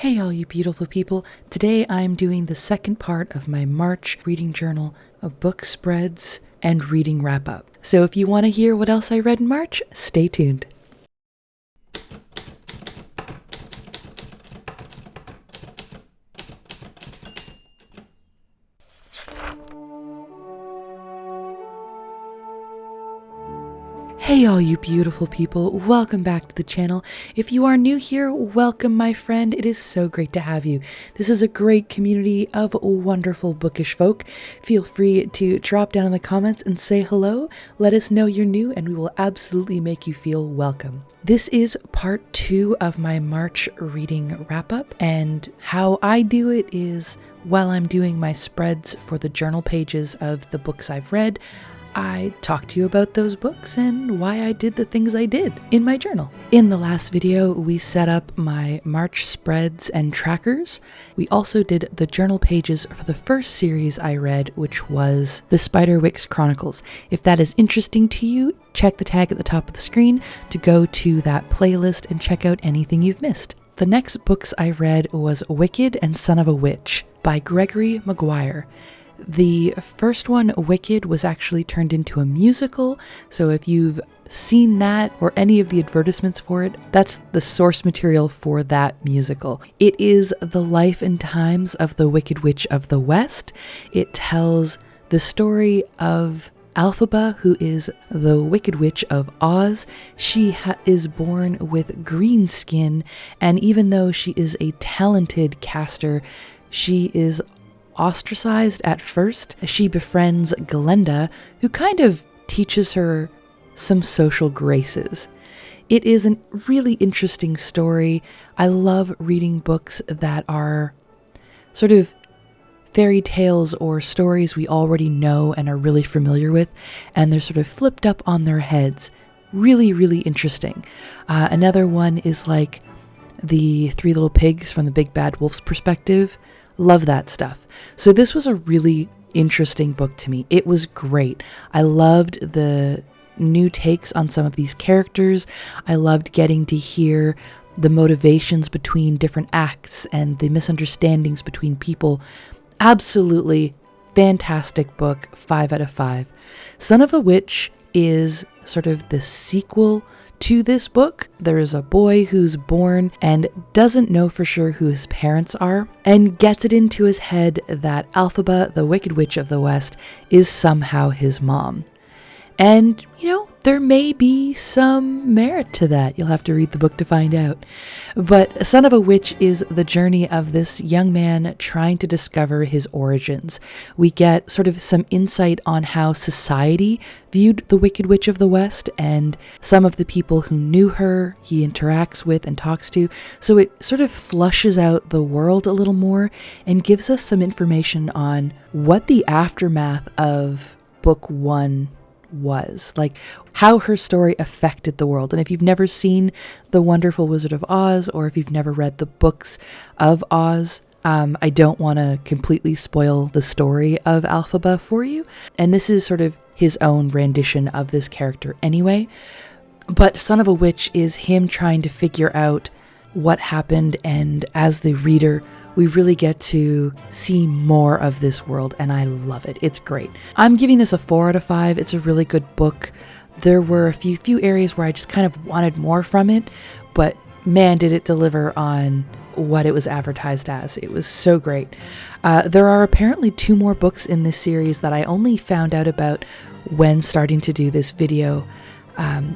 Hey all you beautiful people, today I'm doing the second part of my March reading journal of book spreads and reading wrap up. So if you want to hear what else I read in March, stay tuned. Hey all you beautiful people, welcome back to the channel. If you are new here, welcome my friend. It is so great to have you. This is a great community of wonderful bookish folk. Feel free to drop down in the comments and say hello. Let us know you're new and we will absolutely make you feel welcome. This is part 2 of my March reading wrap up, and how I do it is while I'm doing my spreads for the journal pages of the books I've read, I talk to you about those books and why I did the things I did in my journal. In the last video, we set up my March spreads and trackers. We also did the journal pages for the first series I read, which was the Spiderwicks Chronicles. If that is interesting to you, check the tag at the top of the screen to go to that playlist and check out anything you've missed. The next books I read was Wicked and Son of a Witch by Gregory Maguire. The first one, Wicked, was actually turned into a musical, so if you've seen that or any of the advertisements for it, that's the source material for that musical. It is the life and times of the Wicked Witch of the West. It tells the story of Elphaba, who is the Wicked Witch of Oz. She is born with green skin, and even though she is a talented caster, she is ostracized at first. She befriends Glenda, who kind of teaches her some social graces. It is a really interesting story. I love reading books that are sort of fairy tales or stories we already know and are really familiar with, and they're sort of flipped up on their heads. Really, really interesting. Another one is like the Three Little Pigs from the Big Bad Wolf's perspective. Love that stuff. So this was a really interesting book to me. It was great. I loved the new takes on some of these characters. I loved getting to hear the motivations between different acts and the misunderstandings between people. Absolutely fantastic book, 5 out of 5. Son of a Witch is sort of the sequel to this book. There is a boy who's born and doesn't know for sure who his parents are, and gets it into his head that Elphaba, the Wicked Witch of the West, is somehow his mom. And, there may be some merit to that. You'll have to read the book to find out. But Son of a Witch is the journey of this young man trying to discover his origins. We get sort of some insight on how society viewed the Wicked Witch of the West and some of the people who knew her, he interacts with and talks to. So it sort of flushes out the world a little more and gives us some information on what the aftermath of book 1 was, like how her story affected the world. And if you've never seen The Wonderful Wizard of Oz, or if you've never read the books of Oz, I don't want to completely spoil the story of Elphaba for you. And this is sort of his own rendition of this character anyway. But Son of a Witch is him trying to figure out what happened, and as the reader, we really get to see more of this world, and I love it. It's great. I'm giving this a 4 out of 5. It's a really good book. There were a few areas where I just kind of wanted more from it, but man, did it deliver on what it was advertised as. It was so great. There are apparently 2 more books in this series that I only found out about when starting to do this video.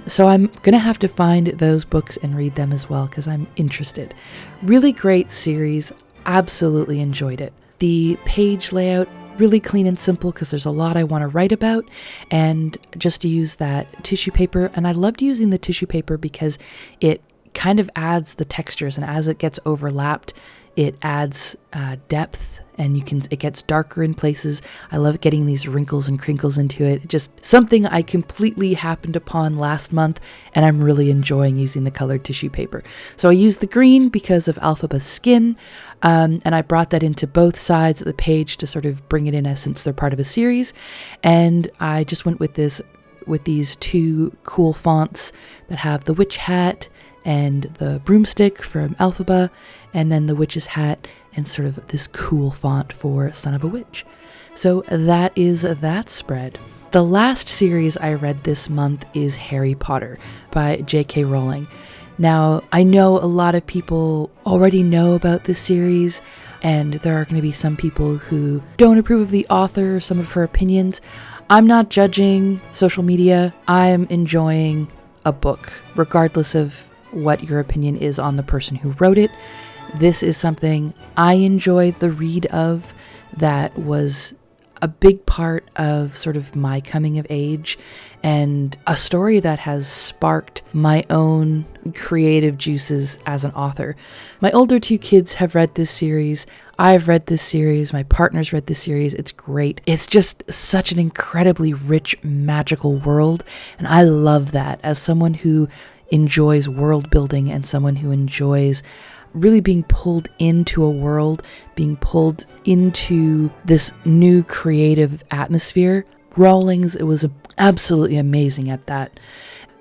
So I'm going to have to find those books and read them as well because I'm interested. Really great series. Absolutely enjoyed it. The page layout, really clean and simple because there's a lot I want to write about, and just to use that tissue paper. And I loved using the tissue paper because it kind of adds the textures, and as it gets overlapped, it adds depth, and it gets darker in places. I love getting these wrinkles and crinkles into it. Just something I completely happened upon last month, and I'm really enjoying using the colored tissue paper. So I used the green because of Elphaba's skin, and I brought that into both sides of the page to sort of bring it in as since they're part of a series. And I just went with these 2 cool fonts that have the witch hat and the broomstick from Elphaba, and then the witch's hat, and sort of this cool font for Son of a Witch. So that is that spread. The last series I read this month is Harry Potter by J.K. Rowling. Now, I know a lot of people already know about this series, and there are going to be some people who don't approve of the author or some of her opinions. I'm not judging social media. I'm enjoying a book, regardless of what your opinion is on the person who wrote it. This is something I enjoyed the read of that was a big part of sort of my coming of age, and a story that has sparked my own creative juices as an author. My older two kids have read this series. I've read this series. My partner's read this series. It's great. It's just such an incredibly rich, magical world, and I love that as someone who enjoys world building and someone who enjoys really being pulled into a world, being pulled into this new creative atmosphere. Rowling's, it was absolutely amazing at that.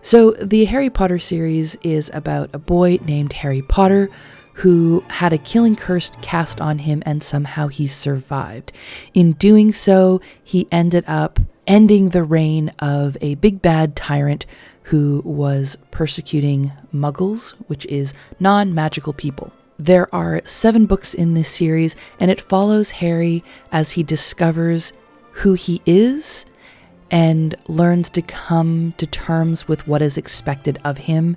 So the Harry Potter series is about a boy named Harry Potter who had a killing curse cast on him, and somehow he survived. In doing so, he ended up ending the reign of a big bad tyrant who was persecuting muggles, which is non-magical people. There are 7 books in this series, and it follows Harry as he discovers who he is and learns to come to terms with what is expected of him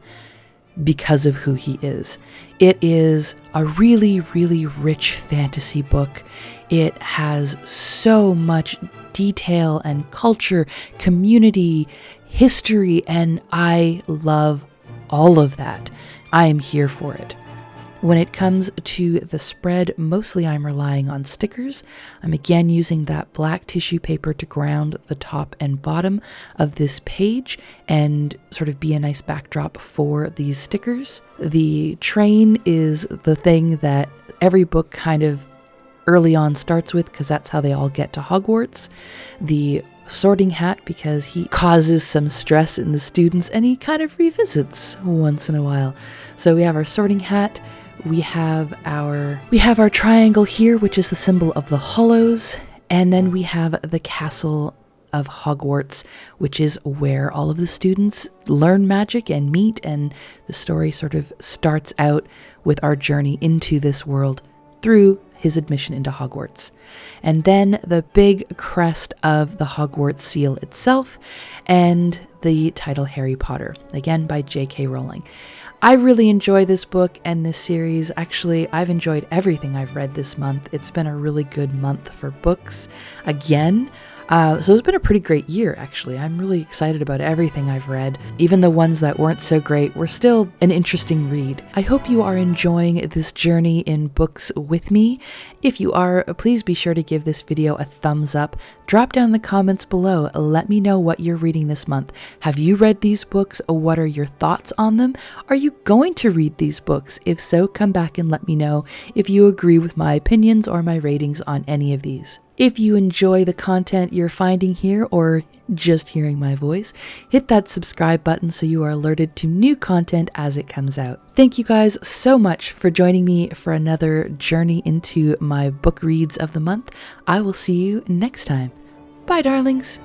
because of who he is. It is a really, really rich fantasy book. It has so much detail and culture, community, history, and I love all of that. I am here for it. When it comes to the spread, mostly I'm relying on stickers. I'm again using that black tissue paper to ground the top and bottom of this page and sort of be a nice backdrop for these stickers. The train is the thing that every book kind of early on starts with, because that's how they all get to Hogwarts. The sorting hat, because he causes some stress in the students and he kind of revisits once in a while. So we have our sorting hat. We have our triangle here, which is the symbol of the Hollows, and then we have the castle of Hogwarts, which is where all of the students learn magic and meet, and the story sort of starts out with our journey into this world through his admission into Hogwarts. And then the big crest of the Hogwarts seal itself, and the title Harry Potter, again by J.K. Rowling. I really enjoy this book and this series. Actually, I've enjoyed everything I've read this month. It's been a really good month for books again. So it's been a pretty great year, actually. I'm really excited about everything I've read. Even the ones that weren't so great were still an interesting read. I hope you are enjoying this journey in books with me. If you are, please be sure to give this video a thumbs up. Drop down in the comments below. Let me know what you're reading this month. Have you read these books? What are your thoughts on them? Are you going to read these books? If so, come back and let me know if you agree with my opinions or my ratings on any of these. If you enjoy the content you're finding here or just hearing my voice, hit that subscribe button so you are alerted to new content as it comes out. Thank you guys so much for joining me for another journey into my book reads of the month. I will see you next time. Bye, darlings.